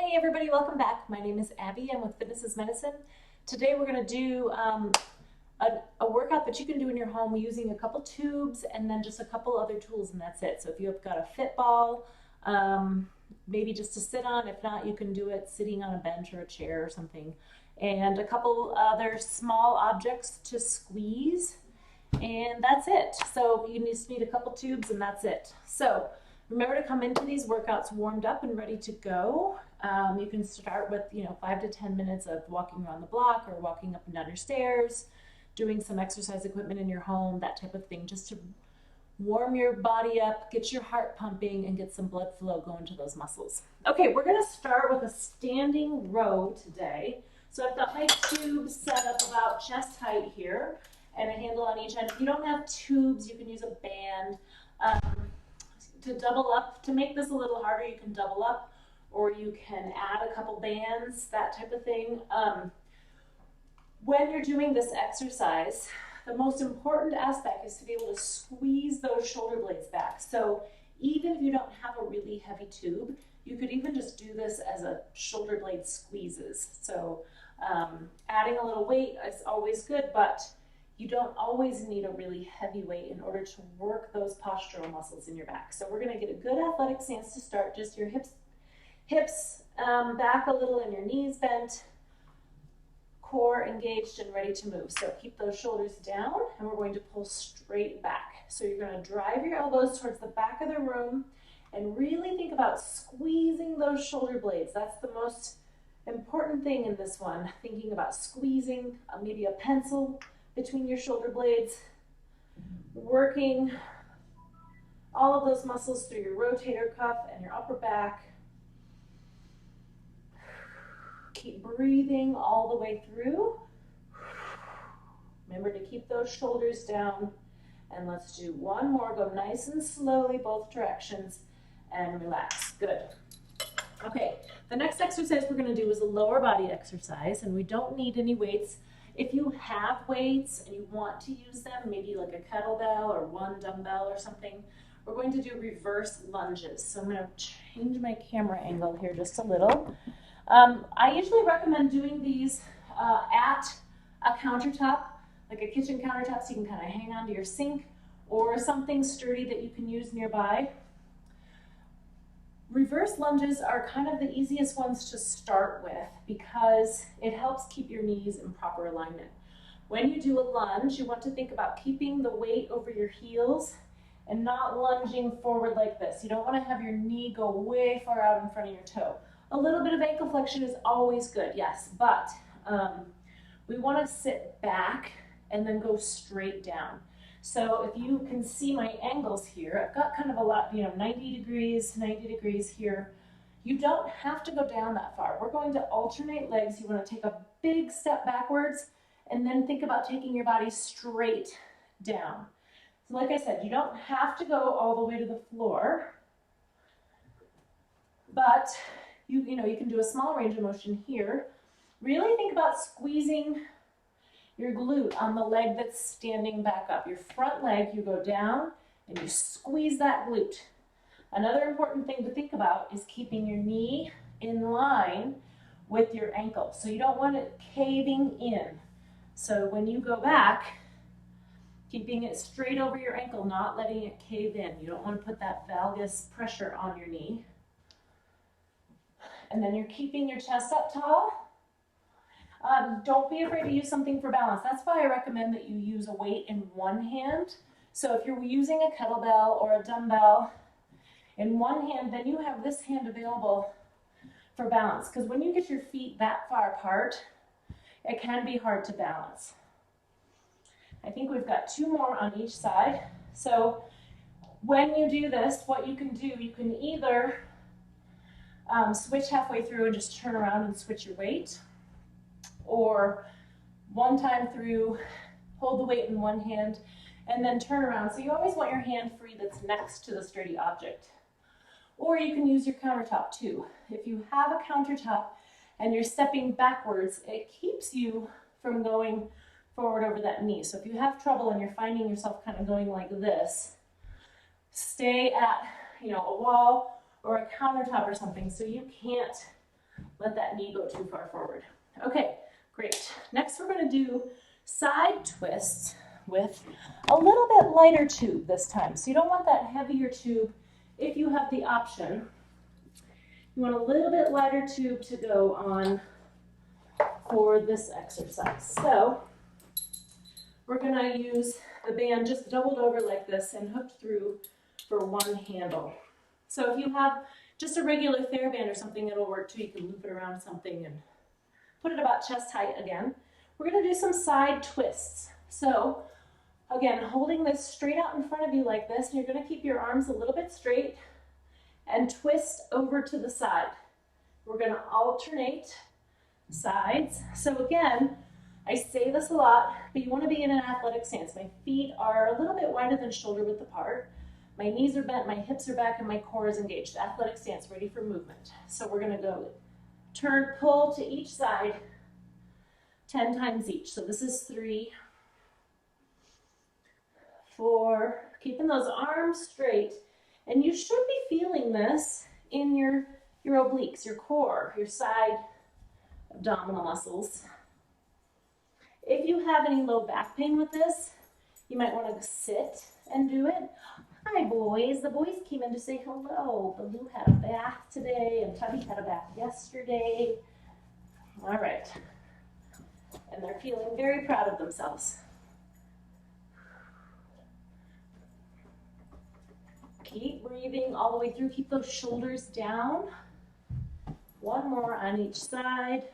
Hey everybody, welcome back. My name is Abby. I'm with Fitness is Medicine. Today we're going to do a workout that you can do in your home using a couple tubes and then just a couple other tools, and that's it. So if you've got a fit ball, maybe just to sit on. If not, you can do it sitting on a bench or a chair or something. And a couple other small objects to squeeze, and that's it. So you just need a couple tubes and that's it. So remember to come into these workouts warmed up and ready to go. You can start with 5 to 10 minutes of walking around the block or walking up and down your stairs, doing some exercise equipment in your home, that type of thing, just to warm your body up, get your heart pumping, and get some blood flow going to those muscles. Okay, we're going to start with a standing row today. So I've got my tubes set up about chest height here and a handle on each end. If you don't have tubes, you can use a band. To double up, to make this a little harder, you can double up, or you can add a couple bands, that type of thing. When you're doing this exercise, the most important aspect is to be able to squeeze those shoulder blades back. So even if you don't have a really heavy tube, you could even just do this as a shoulder blade squeezes. So adding a little weight is always good, but you don't always need a really heavy weight in order to work those postural muscles in your back. So we're going to get a good athletic stance to start. Just your hips back a little and your knees bent, core engaged and ready to move. So keep those shoulders down, and we're going to pull straight back. So you're going to drive your elbows towards the back of the room and really think about squeezing those shoulder blades. That's the most important thing in this one, thinking about squeezing maybe a pencil between your shoulder blades, working all of those muscles through your rotator cuff and your upper back. Keep breathing all the way through. Remember to keep those shoulders down. And let's do one more. Go nice and slowly, both directions, and relax. Good. Okay, the next exercise we're going to do is a lower body exercise, and we don't need any weights. If you have weights and you want to use them, maybe like a kettlebell or one dumbbell or something, we're going to do reverse lunges. So I'm going to change my camera angle here just a little. I usually recommend doing these at a countertop, like a kitchen countertop, so you can kind of hang onto your sink or something sturdy that you can use nearby. Reverse lunges are kind of the easiest ones to start with because it helps keep your knees in proper alignment. When you do a lunge, you want to think about keeping the weight over your heels and not lunging forward like this. You don't want to have your knee go way far out in front of your toe. A little bit of ankle flexion is always good, yes, but we want to sit back and then go straight down. So if you can see my angles here, I've got kind of a lot, 90 degrees here. You don't have to go down that far. We're going to alternate legs. You want to take a big step backwards and then think about taking your body straight down. So like I said, you don't have to go all the way to the floor, but you can do a small range of motion here. Really think about squeezing your glute on the leg that's standing back up. Your front leg, you go down and you squeeze that glute. Another important thing to think about is keeping your knee in line with your ankle. So you don't want it caving in. So when you go back, keeping it straight over your ankle, not letting it cave in. You don't want to put that valgus pressure on your knee. And then you're keeping your chest up tall. Don't be afraid to use something for balance. That's why I recommend that you use a weight in one hand. So if you're using a kettlebell or a dumbbell in one hand, then you have this hand available for balance. Because when you get your feet that far apart, it can be hard to balance. I think we've got 2 more on each side. So when you do this, what you can do, you can either switch halfway through and just turn around and switch your weight, or one time through, hold the weight in one hand, and then turn around. So you always want your hand free that's next to the sturdy object. Or you can use your countertop too. If you have a countertop and you're stepping backwards, it keeps you from going forward over that knee. So if you have trouble and you're finding yourself kind of going like this, stay at a wall or a countertop or something so you can't let that knee go too far forward. Okay, great. Next we're going to do side twists with a little bit lighter tube this time. So you don't want that heavier tube if you have the option. You want a little bit lighter tube to go on for this exercise. So we're going to use the band just doubled over like this and hooked through for one handle. So if you have just a regular TheraBand or something, it'll work too. You can loop it around something and put it about chest height again. We're going to do some side twists. So again, holding this straight out in front of you like this, and you're going to keep your arms a little bit straight and twist over to the side. We're going to alternate sides. So again, I say this a lot, but you want to be in an athletic stance. My feet are a little bit wider than shoulder width apart. My knees are bent, my hips are back, and my core is engaged. Athletic stance, ready for movement. So we're going to go turn, pull to each side 10 times each. So this is 3, 4, keeping those arms straight. And you should be feeling this in your obliques, your core, your side abdominal muscles. If you have any low back pain with this, you might want to sit and do it. Hi boys, the boys came in to say hello. Baloo had a bath today and Tubby had a bath yesterday. All right. And they're feeling very proud of themselves. Keep breathing all the way through. Keep those shoulders down. One more on each side.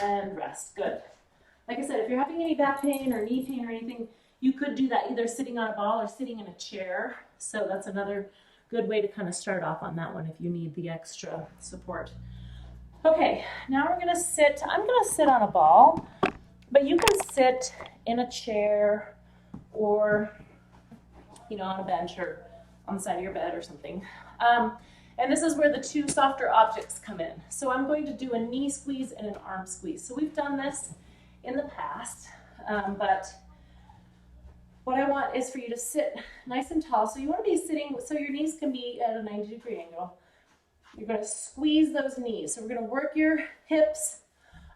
And rest. Good. Like I said, if you're having any back pain or knee pain or anything, you could do that either sitting on a ball or sitting in a chair. So that's another good way to kind of start off on that one if you need the extra support. Okay, now we're going to sit. I'm going to sit on a ball, but you can sit in a chair or, on a bench or on the side of your bed or something. And this is where the two softer objects come in. So I'm going to do a knee squeeze and an arm squeeze. So we've done this in the past, but what I want is for you to sit nice and tall. So you want to be sitting so your knees can be at a 90-degree angle. You're going to squeeze those knees. So we're going to work your hips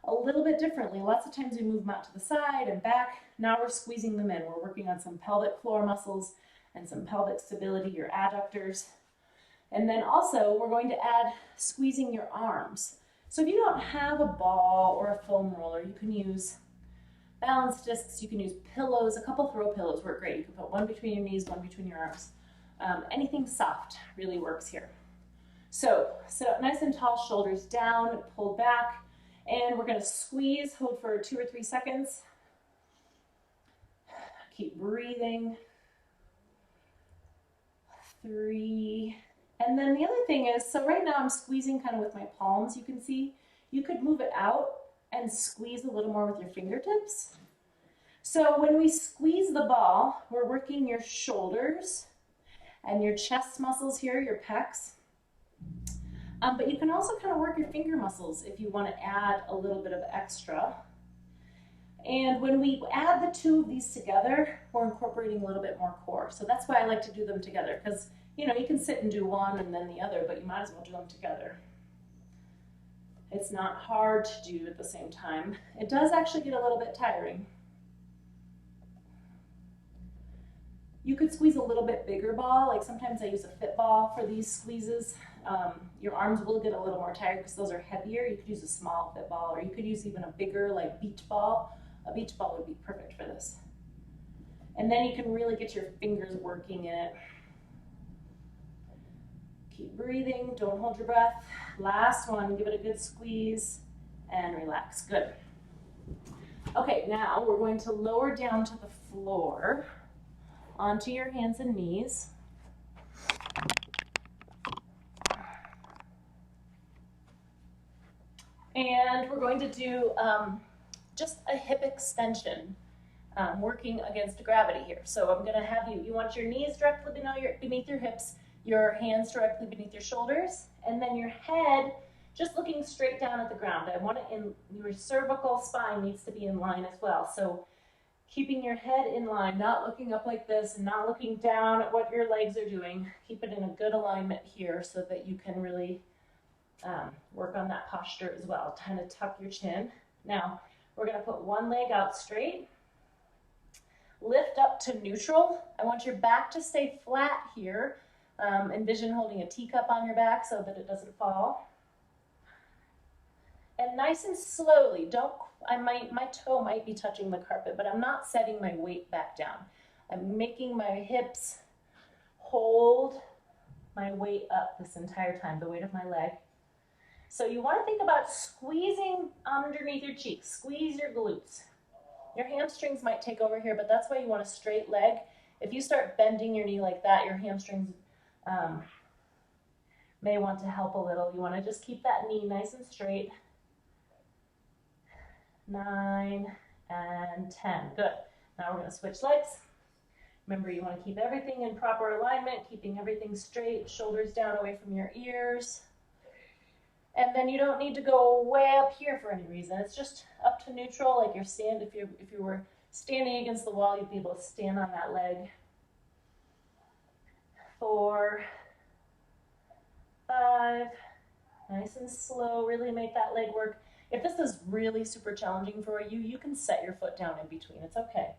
a little bit differently. Lots of times we move them out to the side and back. Now we're squeezing them in. We're working on some pelvic floor muscles and some pelvic stability, your adductors. And then also we're going to add squeezing your arms. So if you don't have a ball or a foam roller, you can use balance discs, you can use pillows. A couple throw pillows work great. You can put one between your knees, one between your arms. Anything soft really works here. So sit up nice and tall, shoulders down, pull back, and we're going to squeeze, hold for 2 or 3 seconds. Keep breathing. 3. And then the other thing is, so right now I'm squeezing kind of with my palms, you can see. You could move it out and squeeze a little more with your fingertips. So when we squeeze the ball, we're working your shoulders and your chest muscles here, your pecs. But you can also kind of work your finger muscles if you want to add a little bit of extra. And when we add the two of these together, we're incorporating a little bit more core. So that's why I like to do them together, because you can sit and do one and then the other, but you might as well do them together. It's not hard to do at the same time. It does actually get a little bit tiring. You could squeeze a little bit bigger ball, like sometimes I use a fit ball for these squeezes. Your arms will get a little more tired because those are heavier. You could use a small fit ball, or you could use even a bigger like beach ball. A beach ball would be perfect for this. And then you can really get your fingers working in it. Keep breathing, don't hold your breath. Last one, give it a good squeeze and relax. Good. Okay, now we're going to lower down to the floor onto your hands and knees. And we're going to do just a hip extension, working against gravity here. So I'm going to have you want your knees directly beneath your hips, your hands directly beneath your shoulders, and then your head just looking straight down at the ground. I want it your cervical spine needs to be in line as well. So keeping your head in line, not looking up like this, and not looking down at what your legs are doing. Keep it in a good alignment here so that you can really work on that posture as well. Kind of tuck your chin. Now, we're going to put one leg out straight. Lift up to neutral. I want your back to stay flat here. Envision holding a teacup on your back so that it doesn't fall. And nice and slowly, my toe might be touching the carpet, but I'm not setting my weight back down. I'm making my hips hold my weight up this entire time, the weight of my leg. So you want to think about squeezing underneath your cheeks. Squeeze your glutes. Your hamstrings might take over here, but that's why you want a straight leg. If you start bending your knee like that, your hamstrings may want to help a little. You want to just keep that knee nice and straight. 9 and 10. Good. Now we're going to switch legs. Remember, you want to keep everything in proper alignment, keeping everything straight, shoulders down away from your ears. And then you don't need to go way up here for any reason. It's just up to neutral, like if you were standing against the wall, you'd be able to stand on that leg. 4, 5, nice and slow, really make that leg work. If this is really super challenging for you, you can set your foot down in between, it's okay.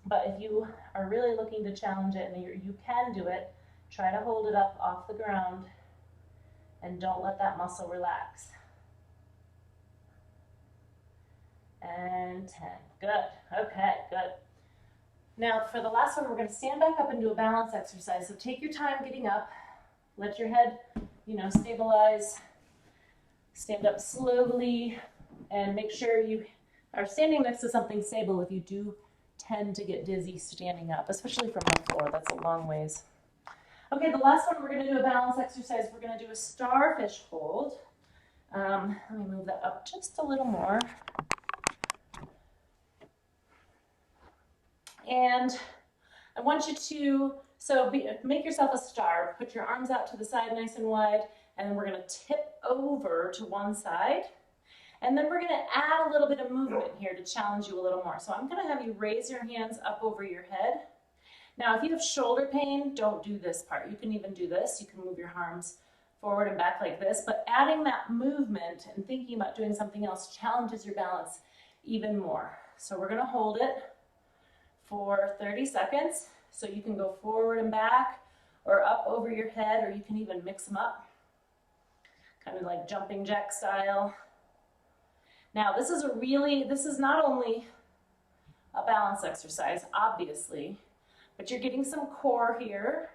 But if you are really looking to challenge it and you can do it, try to hold it up off the ground and don't let that muscle relax. And 10, good, okay, good. Now for the last one, we're gonna stand back up and do a balance exercise. So take your time getting up, let your head, stabilize, stand up slowly, and make sure you are standing next to something stable if you do tend to get dizzy standing up, especially from the floor. That's a long ways. Okay, the last one, we're going to do a balance exercise. We're going to do a starfish hold. Let me move that up just a little more. And I want you to, make yourself a star. Put your arms out to the side nice and wide, and then we're going to tip over to one side. And then we're going to add a little bit of movement here to challenge you a little more. So I'm going to have you raise your hands up over your head. Now, if you have shoulder pain, don't do this part. You can even do this. You can move your arms forward and back like this. But adding that movement and thinking about doing something else challenges your balance even more. So we're going to hold it for 30 seconds. So you can go forward and back or up over your head, or you can even mix them up. Kind of like jumping jack style. Now, this is not only a balance exercise, obviously, but you're getting some core here.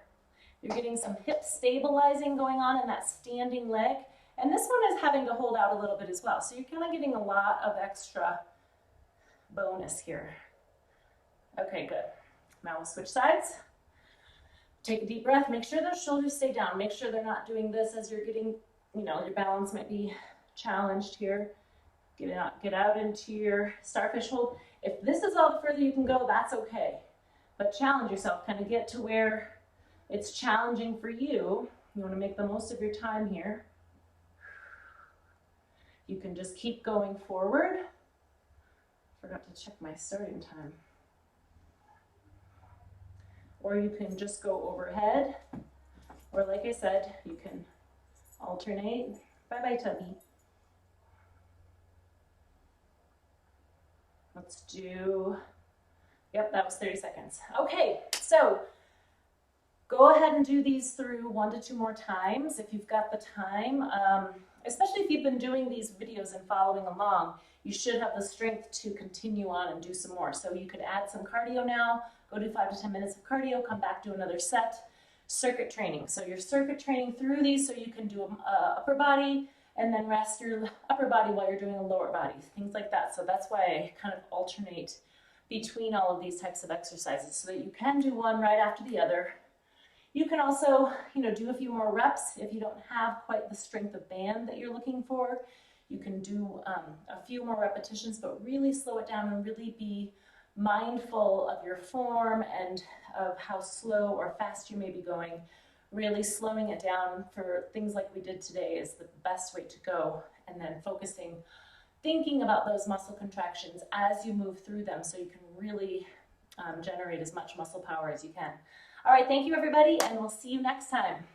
You're getting some hip stabilizing going on in that standing leg. And this one is having to hold out a little bit as well. So you're kind of getting a lot of extra bonus here. Okay, good. Now we'll switch sides. Take a deep breath. Make sure those shoulders stay down. Make sure they're not doing this as you're getting, your balance might be challenged here. Get out into your starfish hold. If this is all the further you can go, that's okay. But challenge yourself, kind of get to where it's challenging for you. You want to make the most of your time here. You can just keep going forward. Forgot to check my starting time. Or you can just go overhead. Or like I said, you can alternate. Bye-bye, Tubby. Let's do, yep, that was 30 seconds. Okay, so go ahead and do these through 1 to 2 more times if you've got the time. Especially if you've been doing these videos and following along, you should have the strength to continue on and do some more. So you could add some cardio now, go do 5 to 10 minutes of cardio, come back, do another set. Circuit training. So you're circuit training through these so you can do upper body, and then rest your upper body while you're doing a lower body, things like that. So that's why I kind of alternate between all of these types of exercises so that you can do one right after the other. You can also, do a few more reps if you don't have quite the strength of band that you're looking for. You can do a few more repetitions, but really slow it down and really be mindful of your form and of how slow or fast you may be going. Really slowing it down for things like we did today is the best way to go, and then thinking about those muscle contractions as you move through them so you can really generate as much muscle power as you can. All right, thank you everybody, and we'll see you next time.